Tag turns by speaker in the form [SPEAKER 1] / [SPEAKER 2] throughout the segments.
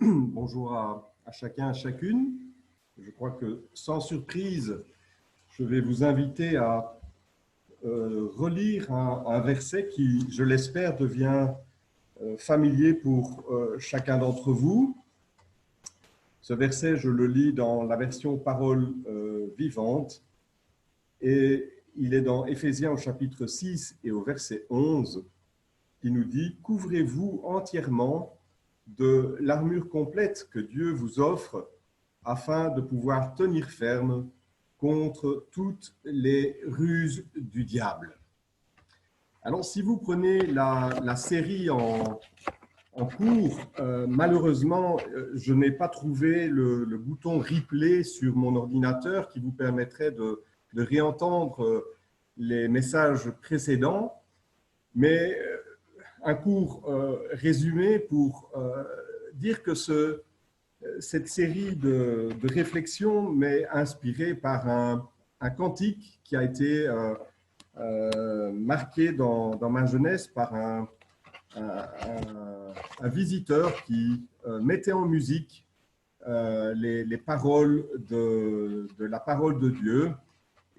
[SPEAKER 1] Bonjour à chacun, à chacune. Je crois que sans surprise, je vais vous inviter à relire un verset qui, je l'espère, devient familier pour chacun d'entre vous. Ce verset, je le lis dans la version parole vivante et il est dans Éphésiens au chapitre 6 et au verset 11 qui nous dit « Couvrez-vous entièrement de l'armure complète que Dieu vous offre afin de pouvoir tenir ferme contre toutes les ruses du diable. » Alors, si vous prenez la série en cours, malheureusement, je n'ai pas trouvé le bouton replay sur mon ordinateur qui vous permettrait de réentendre les messages précédents, mais un court résumé pour dire que cette série de réflexions m'est inspirée par un cantique qui a été marqué dans ma jeunesse par un visiteur qui mettait en musique les paroles de la parole de Dieu.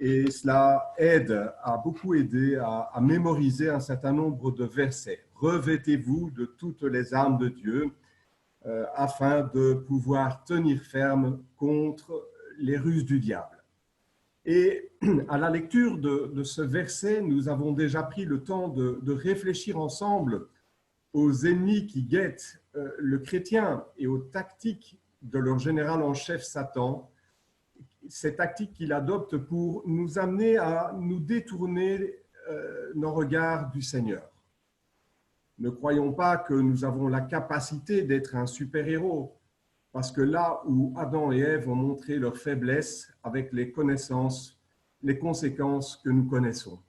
[SPEAKER 1] Et cela a beaucoup aidé à mémoriser un certain nombre de versets. Revêtez-vous de toutes les armes de Dieu afin de pouvoir tenir ferme contre les ruses du diable. Et à la lecture de ce verset, nous avons déjà pris le temps de réfléchir ensemble aux ennemis qui guettent le chrétien et aux tactiques de leur général en chef Satan, ces tactiques qu'il adopte pour nous amener à nous détourner nos regards du Seigneur. Ne croyons pas que nous avons la capacité d'être un super-héros, parce que là où Adam et Ève ont montré leur faiblesse avec les connaissances, les conséquences que nous connaissons.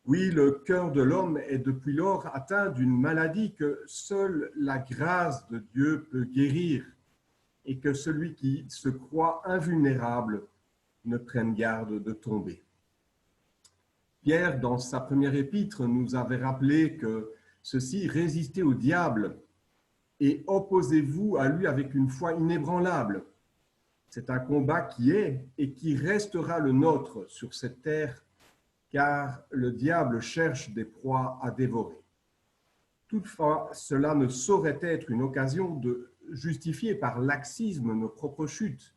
[SPEAKER 1] Oui, le cœur de l'homme est depuis lors atteint d'une maladie que seule la grâce de Dieu peut guérir, et que celui qui se croit invulnérable ne prenne garde de tomber. Pierre, dans sa première épître, nous avait rappelé que ceci, résistez au diable et opposez-vous à lui avec une foi inébranlable. C'est un combat qui est et qui restera le nôtre sur cette terre, car le diable cherche des proies à dévorer. Toutefois, cela ne saurait être une occasion de justifier par laxisme nos propres chutes.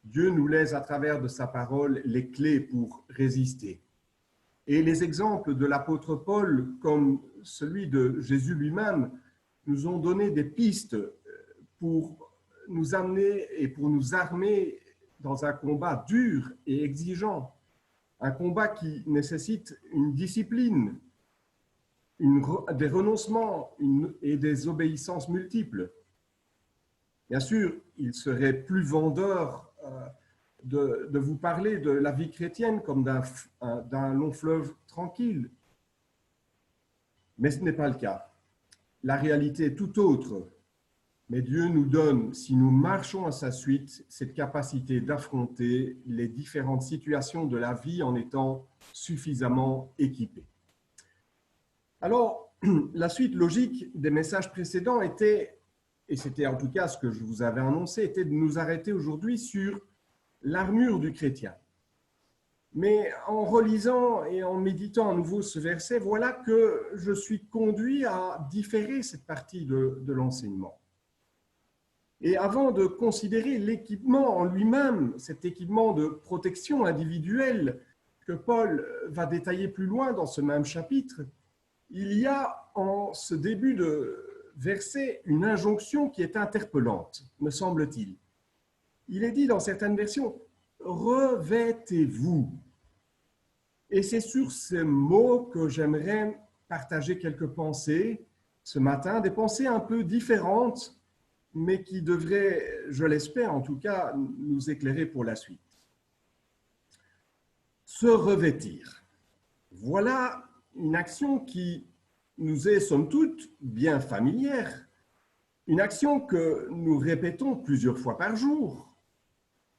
[SPEAKER 1] Dieu nous laisse à travers de sa parole les clés pour résister. Et les exemples de l'apôtre Paul, comme celui de Jésus lui-même, nous ont donné des pistes pour nous amener et pour nous armer dans un combat dur et exigeant, un combat qui nécessite une discipline, des renoncements et des obéissances multiples. Bien sûr, il serait plus vendeur de vous parler de la vie chrétienne comme d'un long fleuve tranquille. Mais ce n'est pas le cas. La réalité est tout autre. Mais Dieu nous donne, si nous marchons à sa suite, cette capacité d'affronter les différentes situations de la vie en étant suffisamment équipés. Alors, la suite logique des messages précédents était, et c'était en tout cas ce que je vous avais annoncé, était de nous arrêter aujourd'hui sur l'armure du chrétien. Mais en relisant et en méditant à nouveau ce verset, voilà que je suis conduit à différer cette partie de l'enseignement. Et avant de considérer l'équipement en lui-même, cet équipement de protection individuelle que Paul va détailler plus loin dans ce même chapitre, il y a en ce début de verset une injonction qui est interpellante, me semble-t-il. Il est dit dans certaines versions, « Revêtez-vous ». Et c'est sur ces mots que j'aimerais partager quelques pensées ce matin, des pensées un peu différentes, mais qui devraient, je l'espère en tout cas, nous éclairer pour la suite. Se revêtir. Voilà une action qui nous est, somme toute, bien familière. Une action que nous répétons plusieurs fois par jour.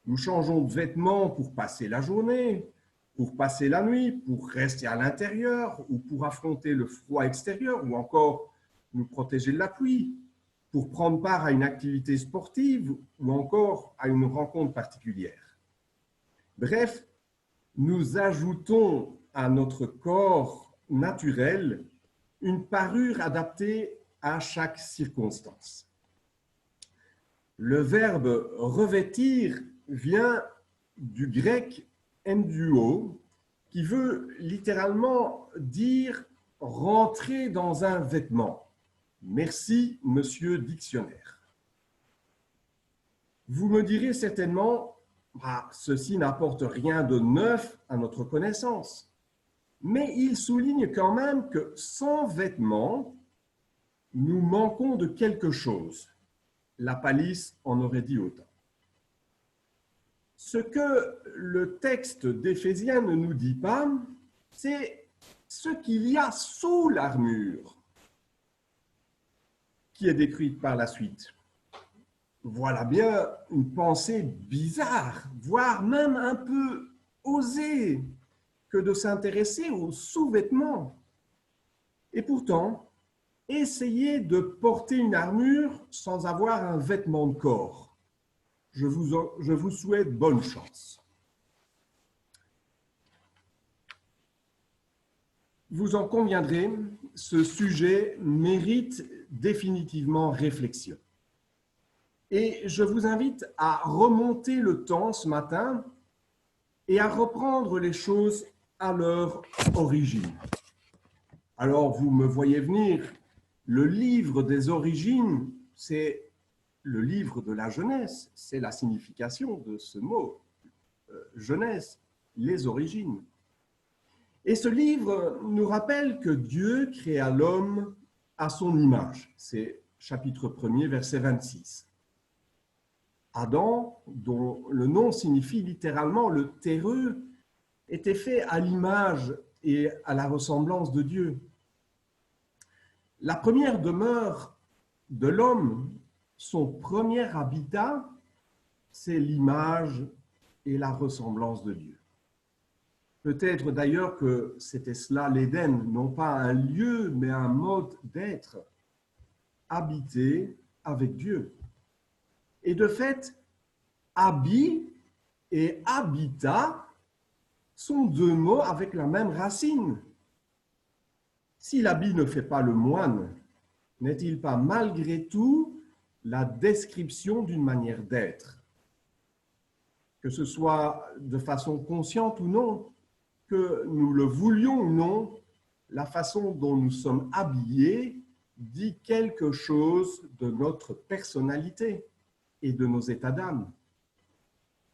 [SPEAKER 1] Nous changeons de vêtements pour passer la journée, pour passer la nuit, pour rester à l'intérieur ou pour affronter le froid extérieur ou encore nous protéger de la pluie. pour prendre part à une activité sportive ou encore à une rencontre particulière. Bref, nous ajoutons à notre corps naturel une parure adaptée à chaque circonstance. Le verbe revêtir vient du grec enduo, qui veut littéralement dire rentrer dans un vêtement. Merci, monsieur dictionnaire. Vous me direz certainement, ceci n'apporte rien de neuf à notre connaissance. Mais il souligne quand même que sans vêtements, nous manquons de quelque chose. La palisse en aurait dit autant. Ce que le texte d'Éphésiens ne nous dit pas, c'est ce qu'il y a sous l'armure, qui est décrite par la suite. Voilà bien une pensée bizarre, voire même un peu osée, que de s'intéresser aux sous-vêtements. Et pourtant, essayez de porter une armure sans avoir un vêtement de corps. Je vous souhaite bonne chance. Vous en conviendrez, ce sujet mérite définitivement réflexion. Et je vous invite à remonter le temps ce matin et à reprendre les choses à leur origine. Alors, vous me voyez venir, le livre des origines, c'est le livre de la Genèse, c'est la signification de ce mot, Genèse, les origines. Et ce livre nous rappelle que Dieu créa l'homme à son image. C'est chapitre 1er, verset 26. Adam, dont le nom signifie littéralement le terreux, était fait à l'image et à la ressemblance de Dieu. La première demeure de l'homme, son premier habitat, c'est l'image et la ressemblance de Dieu. Peut-être d'ailleurs que c'était cela l'Éden, non pas un lieu, mais un mode d'être, habiter avec Dieu. Et de fait, habit et habitat sont deux mots avec la même racine. Si l'habit ne fait pas le moine, n'est-il pas malgré tout la description d'une manière d'être? Que ce soit de façon consciente ou non, que nous le voulions ou non, la façon dont nous sommes habillés dit quelque chose de notre personnalité et de nos états d'âme.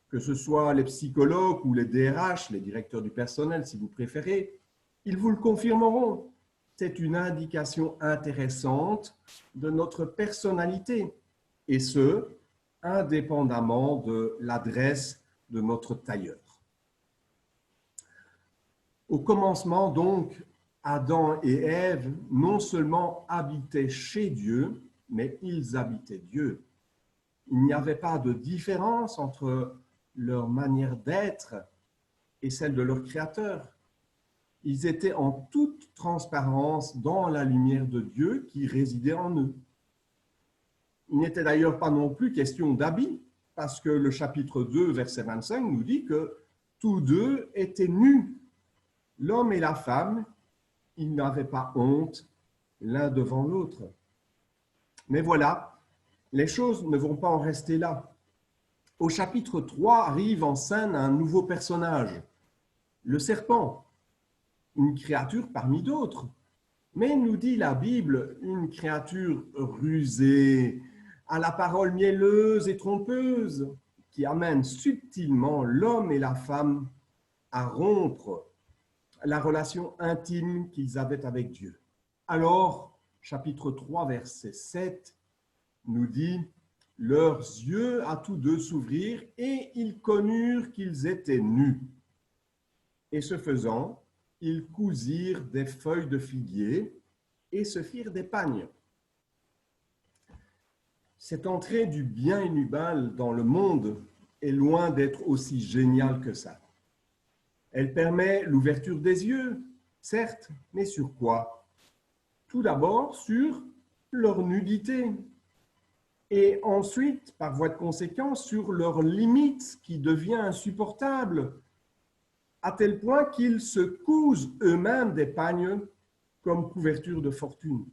[SPEAKER 1] Que ce soit les psychologues ou les DRH, les directeurs du personnel si vous préférez, ils vous le confirmeront. C'est une indication intéressante de notre personnalité, et ce, indépendamment de l'adresse de notre tailleur. Au commencement, donc, Adam et Ève non seulement habitaient chez Dieu, mais ils habitaient Dieu. Il n'y avait pas de différence entre leur manière d'être et celle de leur Créateur. Ils étaient en toute transparence dans la lumière de Dieu qui résidait en eux. Il n'était d'ailleurs pas non plus question d'habit, parce que le chapitre 2, verset 25 nous dit que tous deux étaient nus. L'homme et la femme, ils n'avaient pas honte l'un devant l'autre. Mais voilà, les choses ne vont pas en rester là. Au chapitre 3 arrive en scène un nouveau personnage, le serpent, une créature parmi d'autres. Mais nous dit la Bible, une créature rusée, à la parole mielleuse et trompeuse, qui amène subtilement l'homme et la femme à rompre la relation intime qu'ils avaient avec Dieu. Alors, chapitre 3, verset 7, nous dit « Leurs yeux à tous deux s'ouvrirent et ils connurent qu'ils étaient nus. Et ce faisant, ils cousirent des feuilles de figuier et se firent des pagnes. » Cette entrée du bien et du mal dans le monde est loin d'être aussi géniale que ça. Elle permet l'ouverture des yeux, certes, mais sur quoi? Tout d'abord sur leur nudité. et ensuite, par voie de conséquence, sur leur limite qui devient insupportable, à tel point qu'ils se cousent eux-mêmes des pagnes comme couverture de fortune.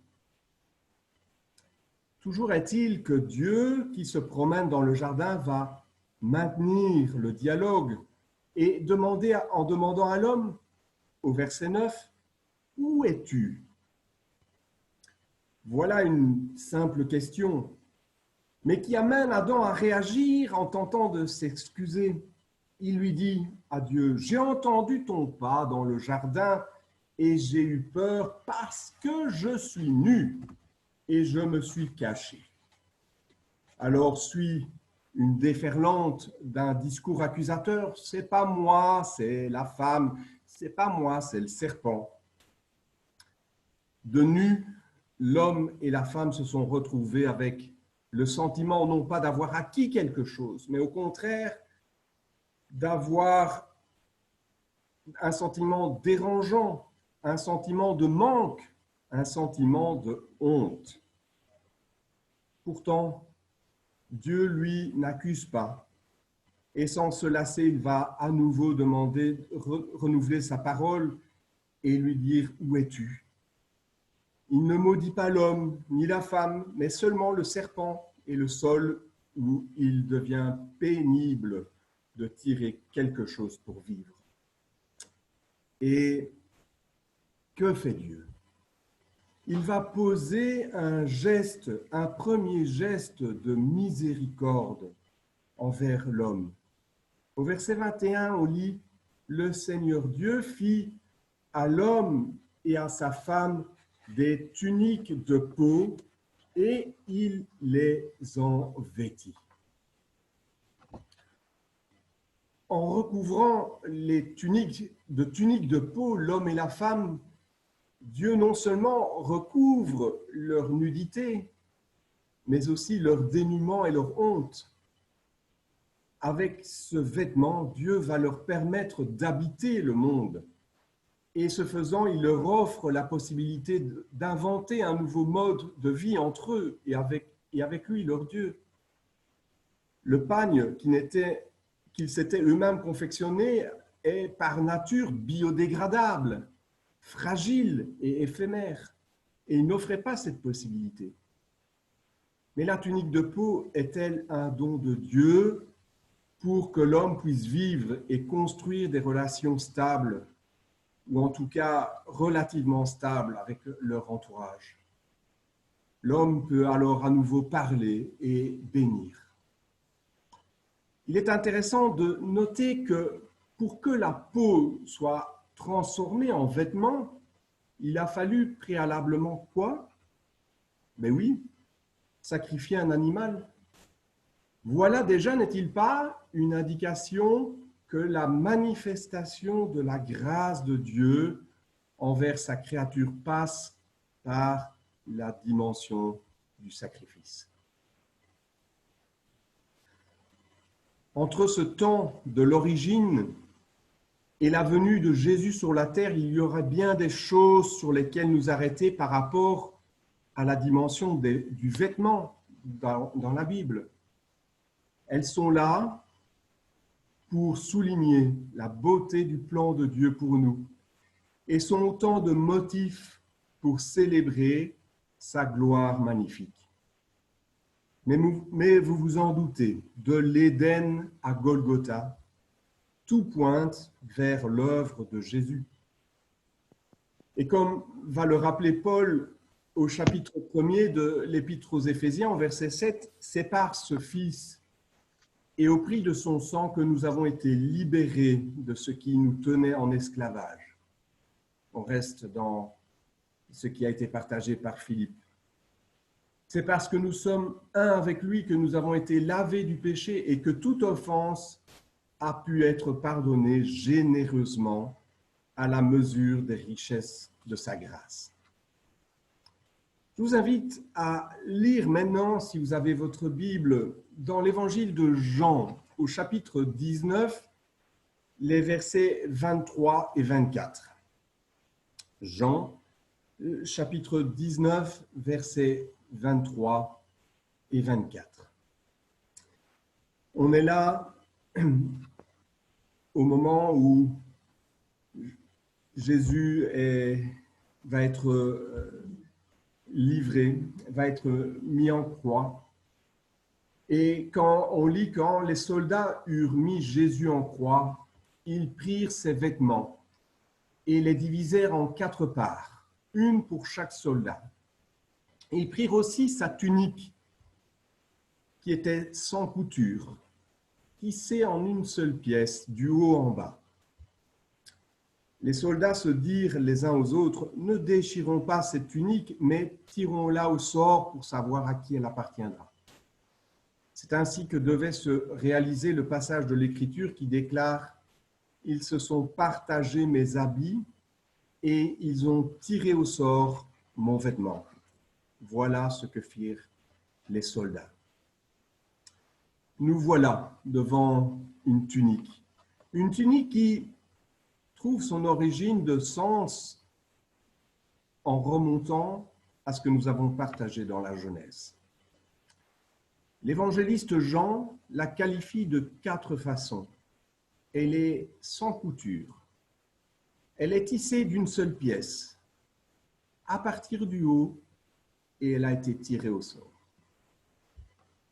[SPEAKER 1] Toujours est-il que Dieu, qui se promène dans le jardin, va maintenir le dialogue et en demandant à l'homme, au verset 9, « Où es-tu » Voilà une simple question, mais qui amène Adam à réagir en tentant de s'excuser. Il lui dit à Dieu, « J'ai entendu ton pas dans le jardin et j'ai eu peur parce que je suis nu et je me suis caché. » Alors suit une déferlante d'un discours accusateur. « C'est pas moi, c'est la femme. C'est pas moi, c'est le serpent. » De nu, l'homme et la femme se sont retrouvés avec le sentiment non pas d'avoir acquis quelque chose, mais au contraire d'avoir un sentiment dérangeant, un sentiment de manque, un sentiment de honte. Pourtant, Dieu, lui, n'accuse pas. Et sans se lasser, il va à nouveau demander, renouveler sa parole et lui dire « Où es-tu » Il ne maudit pas l'homme ni la femme, mais seulement le serpent et le sol où il devient pénible de tirer quelque chose pour vivre. Et que fait Dieu? Il va poser un premier geste de miséricorde envers l'homme. Au verset 21, on lit « Le Seigneur Dieu fit à l'homme et à sa femme des tuniques de peau et il les en vêtit. » En recouvrant les tuniques de peau, l'homme et la femme, Dieu non seulement recouvre leur nudité, mais aussi leur dénuement et leur honte. Avec ce vêtement, Dieu va leur permettre d'habiter le monde. Et ce faisant, il leur offre la possibilité d'inventer un nouveau mode de vie entre eux et avec lui, leur Dieu. Le pagne qu'ils s'étaient eux-mêmes confectionné est par nature biodégradable, fragile et éphémère, et il n'offrait pas cette possibilité. Mais la tunique de peau est-elle un don de Dieu pour que l'homme puisse vivre et construire des relations stables, ou en tout cas relativement stables avec leur entourage? L'homme peut alors à nouveau parler et bénir. Il est intéressant de noter que pour que la peau soit transformée en vêtement, il a fallu préalablement quoi? Ben oui, sacrifier un animal. Voilà déjà, n'est-il pas, une indication que la manifestation de la grâce de Dieu envers sa créature passe par la dimension du sacrifice. Entre ce temps de l'origine et la venue de Jésus sur la terre, il y aurait bien des choses sur lesquelles nous arrêter par rapport à la dimension du vêtement dans la Bible. Elles sont là pour souligner la beauté du plan de Dieu pour nous et sont autant de motifs pour célébrer sa gloire magnifique. Mais vous vous en doutez, de l'Éden à Golgotha, tout pointe vers l'œuvre de Jésus. Et comme va le rappeler Paul au chapitre 1er de l'Épître aux Éphésiens, en verset 7, « C'est par ce Fils et au prix de son sang que nous avons été libérés de ce qui nous tenait en esclavage. » On reste dans ce qui a été partagé par Philippe. C'est parce que nous sommes un avec lui que nous avons été lavés du péché et que toute offense a pu être pardonnée généreusement à la mesure des richesses de sa grâce. Je vous invite à lire maintenant, si vous avez votre Bible, dans l'évangile de Jean, au chapitre 19, les versets 23 et 24. Jean, chapitre 19, versets 23 et 24. On est là au moment où Jésus va être livré, va être mis en croix. Et quand on lit, quand les soldats eurent mis Jésus en croix, ils prirent ses vêtements et les divisèrent en 4 parts, une pour chaque soldat. Et ils prirent aussi sa tunique, qui était sans couture, tissée en une seule pièce, du haut en bas. Les soldats se dirent les uns aux autres, « Ne déchirons pas cette tunique, mais tirons-la au sort pour savoir à qui elle appartiendra. » C'est ainsi que devait se réaliser le passage de l'Écriture qui déclare « Ils se sont partagés mes habits et ils ont tiré au sort mon vêtement. » Voilà ce que firent les soldats. Nous voilà devant une tunique qui trouve son origine de sens en remontant à ce que nous avons partagé dans la Genèse. L'évangéliste Jean la qualifie de 4 façons. Elle est sans couture. Elle est tissée d'une seule pièce, à partir du haut, et elle a été tirée au sort.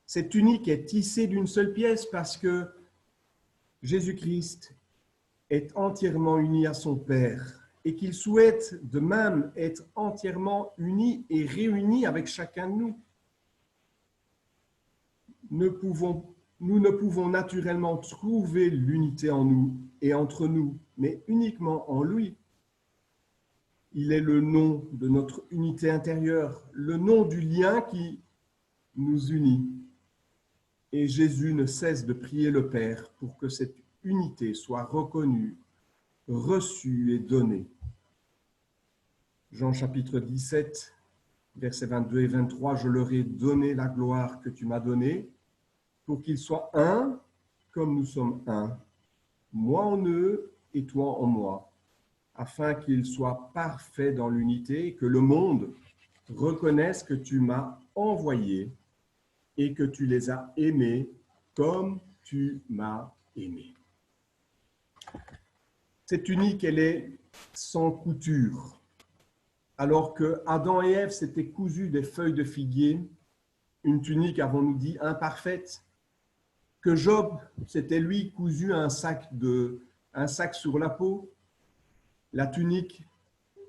[SPEAKER 1] Cette tunique est tissée d'une seule pièce parce que Jésus-Christ est entièrement uni à son Père et qu'il souhaite de même être entièrement uni et réuni avec chacun de nous. Nous ne pouvons naturellement trouver l'unité en nous et entre nous, mais uniquement en lui. Il est le nom de notre unité intérieure, le nom du lien qui nous unit. Et Jésus ne cesse de prier le Père pour que cette unité soit reconnue, reçue et donnée. Jean chapitre 17, versets 22 et 23, « Je leur ai donné la gloire que tu m'as donnée, pour qu'ils soient un, comme nous sommes un, moi en eux et toi en moi, afin qu'ils soient parfaits dans l'unité et que le monde reconnaisse que tu m'as envoyé et que tu les as aimés comme tu m'as aimé. » Cette tunique, elle est sans couture. Alors que Adam et Ève s'étaient cousus des feuilles de figuier, une tunique, avons-nous dit, imparfaite, que Job, c'était lui cousu un sac sur la peau, la tunique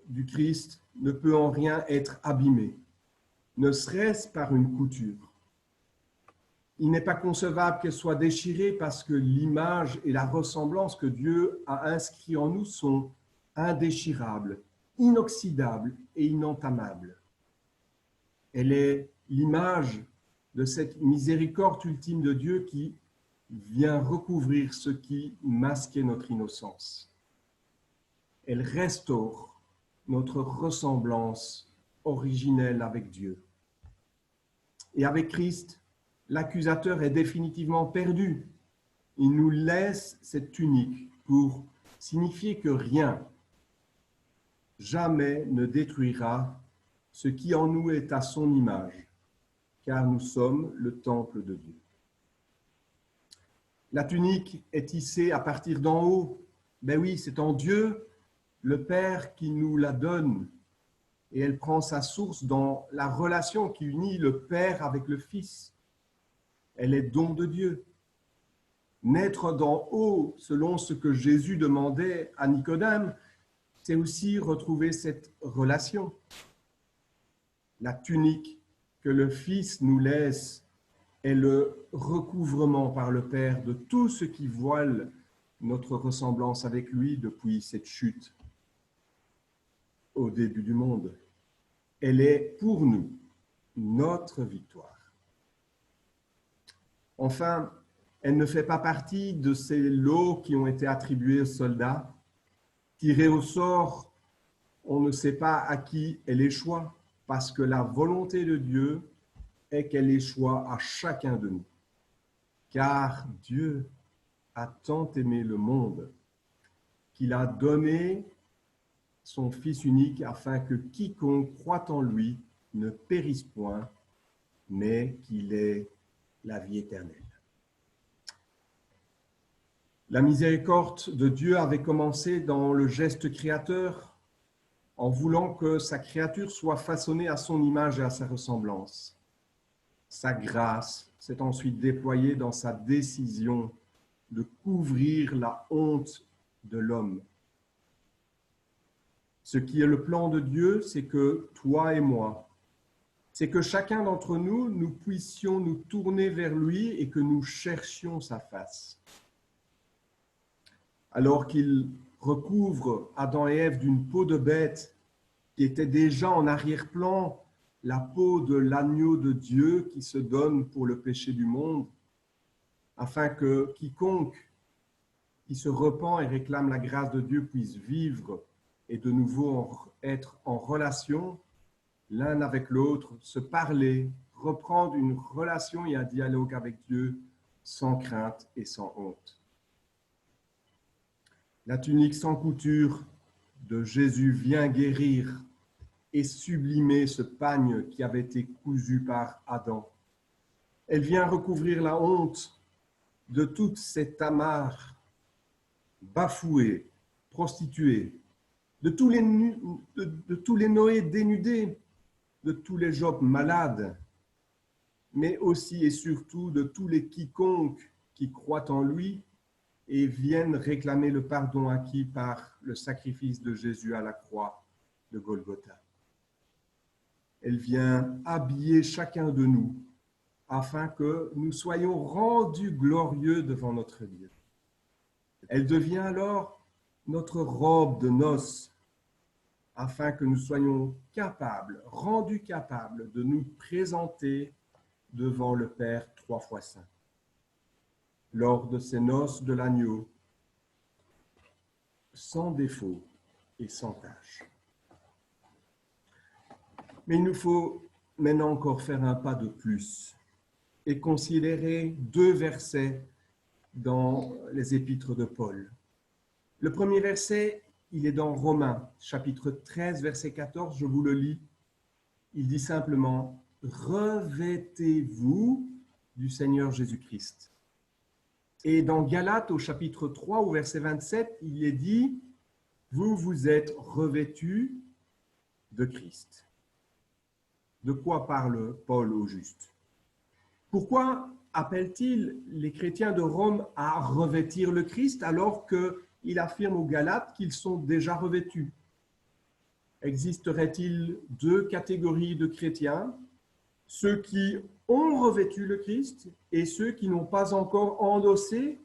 [SPEAKER 1] du Christ ne peut en rien être abîmée, ne serait-ce par une couture. Il n'est pas concevable qu'elle soit déchirée parce que l'image et la ressemblance que Dieu a inscrits en nous sont indéchirables, inoxydables et inentamables. Elle est l'image de cette miséricorde ultime de Dieu qui vient recouvrir ce qui masquait notre innocence. Elle restaure notre ressemblance originelle avec Dieu. Et avec Christ, l'accusateur est définitivement perdu. Il nous laisse cette tunique pour signifier que rien, jamais ne détruira ce qui en nous est à son image, car nous sommes le temple de Dieu. La tunique est tissée à partir d'en haut. Ben oui, c'est en Dieu, le Père, qui nous la donne. Et elle prend sa source dans la relation qui unit le Père avec le Fils. Elle est don de Dieu. Naître d'en haut, selon ce que Jésus demandait à Nicodème, c'est aussi retrouver cette relation. La tunique que le Fils nous laisse est le recouvrement par le Père de tout ce qui voile notre ressemblance avec lui depuis cette chute au début du monde. Elle est pour nous notre victoire. Enfin, elle ne fait pas partie de ces lots qui ont été attribués aux soldats. Tirés au sort, on ne sait pas à qui elle échoua, parce que la volonté de Dieu est qu'elle échoie à chacun de nous. Car Dieu a tant aimé le monde qu'il a donné son Fils unique afin que quiconque croit en lui ne périsse point, mais qu'il est la vie éternelle. La miséricorde de Dieu avait commencé dans le geste créateur, en voulant que sa créature soit façonnée à son image et à sa ressemblance. Sa grâce s'est ensuite déployée dans sa décision de couvrir la honte de l'homme. Ce qui est le plan de Dieu, c'est que toi et moi, c'est que chacun d'entre nous, nous puissions nous tourner vers lui et que nous cherchions sa face. Alors qu'il recouvre Adam et Ève d'une peau de bête qui était déjà en arrière-plan, la peau de l'agneau de Dieu qui se donne pour le péché du monde, afin que quiconque qui se repent et réclame la grâce de Dieu puisse vivre et de nouveau être en relation l'un avec l'autre, se parler, reprendre une relation et un dialogue avec Dieu sans crainte et sans honte. La tunique sans couture de Jésus vient guérir et sublimer ce pagne qui avait été cousu par Adam. Elle vient recouvrir la honte de toute cette amarre bafouée, prostituée, de tous les Noé dénudés, de tous les Job malades, mais aussi et surtout de tous les quiconques qui croient en lui et viennent réclamer le pardon acquis par le sacrifice de Jésus à la croix de Golgotha. Elle vient habiller chacun de nous afin que nous soyons rendus glorieux devant notre Dieu. Elle devient alors notre robe de noces afin que nous soyons rendus capables de nous présenter devant le Père 3 fois saint. Lors de ces noces de l'agneau, sans défaut et sans tache. Mais il nous faut maintenant encore faire un pas de plus et considérer 2 versets dans les épîtres de Paul. Le premier verset, il est dans Romains, chapitre 13, verset 14, je vous le lis. Il dit simplement « Revêtez-vous du Seigneur Jésus-Christ ». Et dans Galates, au chapitre 3, au verset 27, il est dit « Vous vous êtes revêtus de Christ ». De quoi parle Paul au juste? Pourquoi appelle-t-il les chrétiens de Rome à revêtir le Christ alors qu'il affirme aux Galates qu'ils sont déjà revêtus? Existerait-il 2 catégories de chrétiens? Ceux qui ont revêtu le Christ et ceux qui n'ont pas encore endossé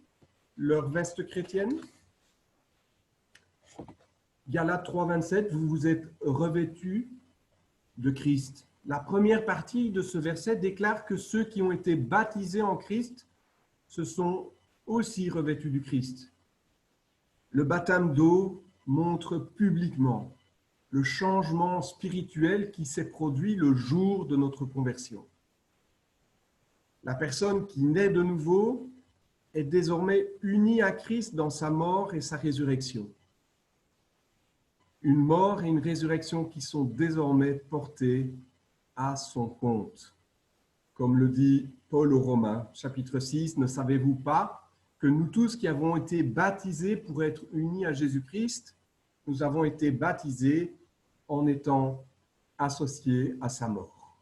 [SPEAKER 1] leur veste chrétienne? Galates 3, 27, vous vous êtes revêtus de Christ. La première partie de ce verset déclare que ceux qui ont été baptisés en Christ se sont aussi revêtus du Christ. Le baptême d'eau montre publiquement le changement spirituel qui s'est produit le jour de notre conversion. La personne qui naît de nouveau est désormais unie à Christ dans sa mort et sa résurrection. Une mort et une résurrection qui sont désormais portées à son compte. Comme le dit Paul aux Romains, chapitre 6, « Ne savez-vous pas que nous tous qui avons été baptisés pour être unis à Jésus-Christ, nous avons été baptisés en étant associés à sa mort.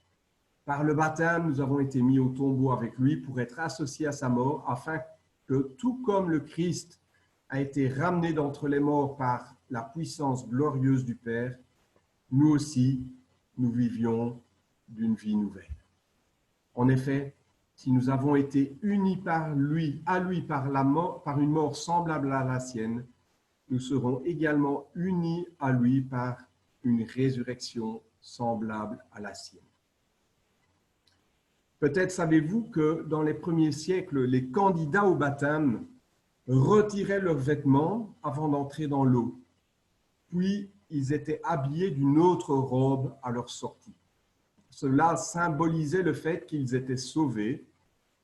[SPEAKER 1] Par le baptême, nous avons été mis au tombeau avec lui pour être associés à sa mort, afin que, tout comme le Christ a été ramené d'entre les morts par la puissance glorieuse du Père, nous aussi, nous vivions d'une vie nouvelle. En effet, si nous avons été unis à lui par une mort semblable à la sienne, nous serons également unis à lui par une résurrection semblable à la sienne. Peut-être savez-vous que dans les premiers siècles, les candidats au baptême retiraient leurs vêtements avant d'entrer dans l'eau, puis ils étaient habillés d'une autre robe à leur sortie. Cela symbolisait le fait qu'ils étaient sauvés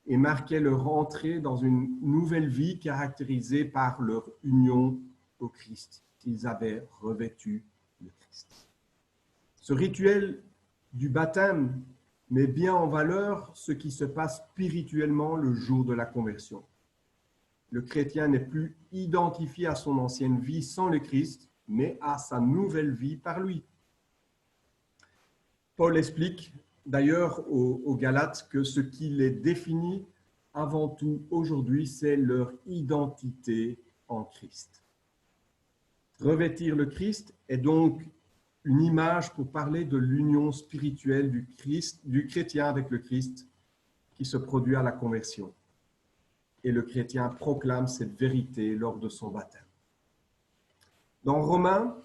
[SPEAKER 1] et marquait leur entrée dans une nouvelle vie caractérisée par leur union au Christ, qu'ils avaient revêtu le Christ. Ce rituel du baptême met bien en valeur ce qui se passe spirituellement le jour de la conversion. Le chrétien n'est plus identifié à son ancienne vie sans le Christ, mais à sa nouvelle vie par lui. Paul explique d'ailleurs aux Galates que ce qui les définit avant tout aujourd'hui, c'est leur identité en Christ. Revêtir le Christ est donc une image pour parler de l'union spirituelle du chrétien avec le Christ qui se produit à la conversion. Et le chrétien proclame cette vérité lors de son baptême. Dans Romains,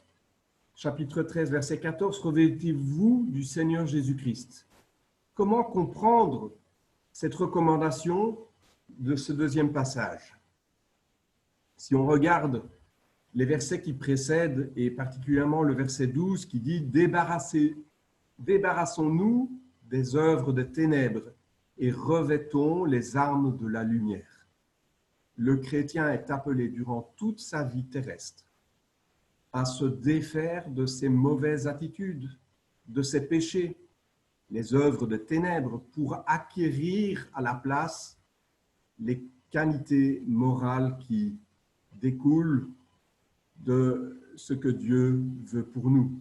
[SPEAKER 1] chapitre 13, verset 14, « Revêtez-vous du Seigneur Jésus-Christ ». Comment comprendre cette recommandation de ce deuxième passage? Si on regarde les versets qui précèdent, et particulièrement le verset 12 qui dit « Débarrassons-nous des œuvres des ténèbres et revêtons les armes de la lumière ». Le chrétien est appelé durant toute sa vie terrestre à se défaire de ses mauvaises attitudes, de ses péchés, les œuvres de ténèbres, pour acquérir à la place les qualités morales qui découlent de ce que Dieu veut pour nous,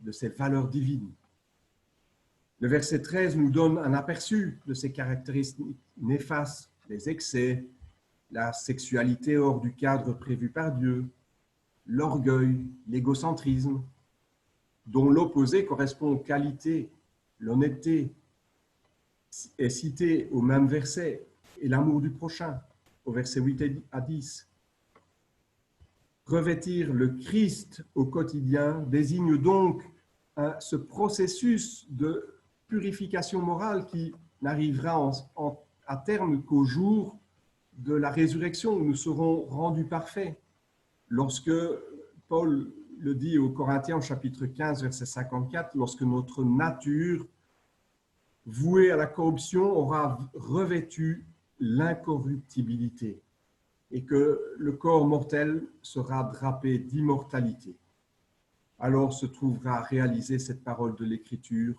[SPEAKER 1] de ses valeurs divines. Le verset 13 nous donne un aperçu de ces caractéristiques néfastes, les excès, la sexualité hors du cadre prévu par Dieu, l'orgueil, l'égocentrisme, dont l'opposé correspond aux qualités, l'honnêteté, est cité au même verset, et l'amour du prochain, au verset 8 à 10. Revêtir le Christ au quotidien désigne donc ce processus de purification morale qui n'arrivera à terme qu'au jour de la résurrection où nous serons rendus parfaits. Lorsque Paul le dit aux Corinthiens au chapitre 15, verset 54, lorsque notre nature vouée à la corruption aura revêtu l'incorruptibilité et que le corps mortel sera drapé d'immortalité. Alors se trouvera réalisée cette parole de l'Écriture,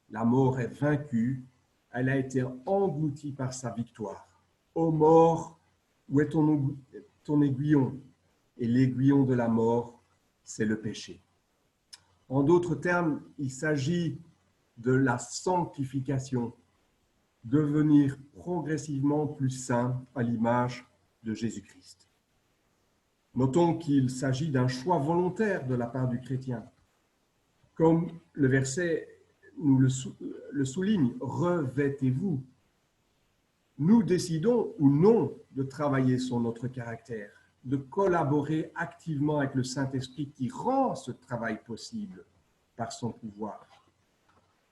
[SPEAKER 1] la mort est vaincue, elle a été engloutie par sa victoire. Ô mort, où est ton aiguillon? Et l'aiguillon de la mort, c'est le péché. En d'autres termes, il s'agit de la sanctification, devenir progressivement plus saint à l'image de Jésus-Christ. Notons qu'il s'agit d'un choix volontaire de la part du chrétien. Comme le verset nous le souligne, revêtez-vous. Nous décidons ou non de travailler sur notre caractère, de collaborer activement avec le Saint-Esprit qui rend ce travail possible par son pouvoir.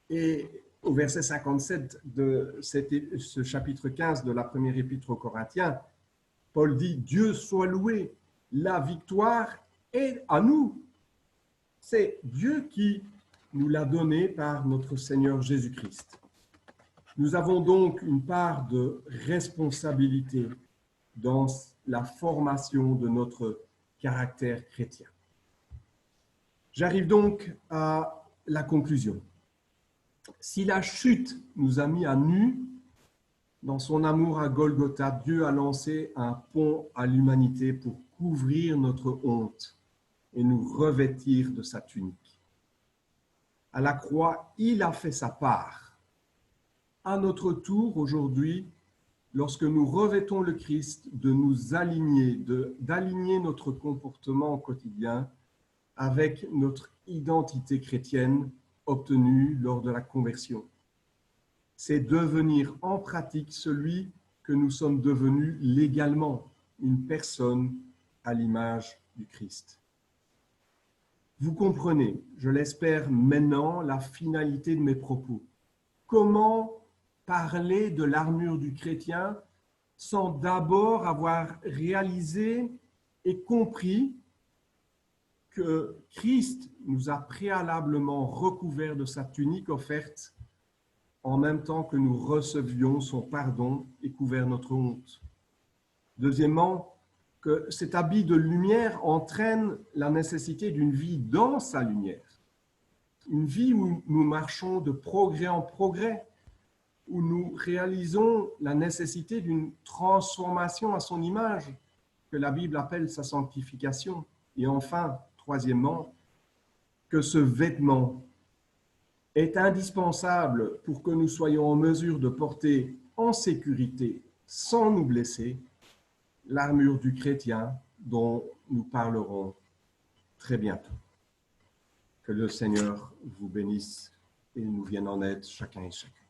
[SPEAKER 1] Et au verset 57 de ce chapitre 15 de la première épître aux Corinthiens, Paul dit « Dieu soit loué, la victoire est à nous ». C'est Dieu qui nous l'a donnée par notre Seigneur Jésus-Christ. Nous avons donc une part de responsabilité dans la formation de notre caractère chrétien. J'arrive donc à la conclusion. Si la chute nous a mis à nu, dans son amour à Golgotha, Dieu a lancé un pont à l'humanité pour couvrir notre honte et nous revêtir de sa tunique. À la croix, il a fait sa part. À notre tour, aujourd'hui, lorsque nous revêtons le Christ, de nous aligner, d'aligner notre comportement au quotidien avec notre identité chrétienne obtenue lors de la conversion. C'est devenir en pratique celui que nous sommes devenus légalement, une personne à l'image du Christ. Vous comprenez, je l'espère maintenant, la finalité de mes propos. Comment parler de l'armure du chrétien sans d'abord avoir réalisé et compris que Christ nous a préalablement recouverts de sa tunique offerte en même temps que nous recevions son pardon et couvert notre honte. Deuxièmement, que cet habit de lumière entraîne la nécessité d'une vie dans sa lumière, une vie où nous marchons de progrès en progrès, où nous réalisons la nécessité d'une transformation à son image, que la Bible appelle sa sanctification. Et enfin, troisièmement, que ce vêtement est indispensable pour que nous soyons en mesure de porter en sécurité, sans nous blesser, l'armure du chrétien dont nous parlerons très bientôt. Que le Seigneur vous bénisse et nous vienne en aide chacun et chacune.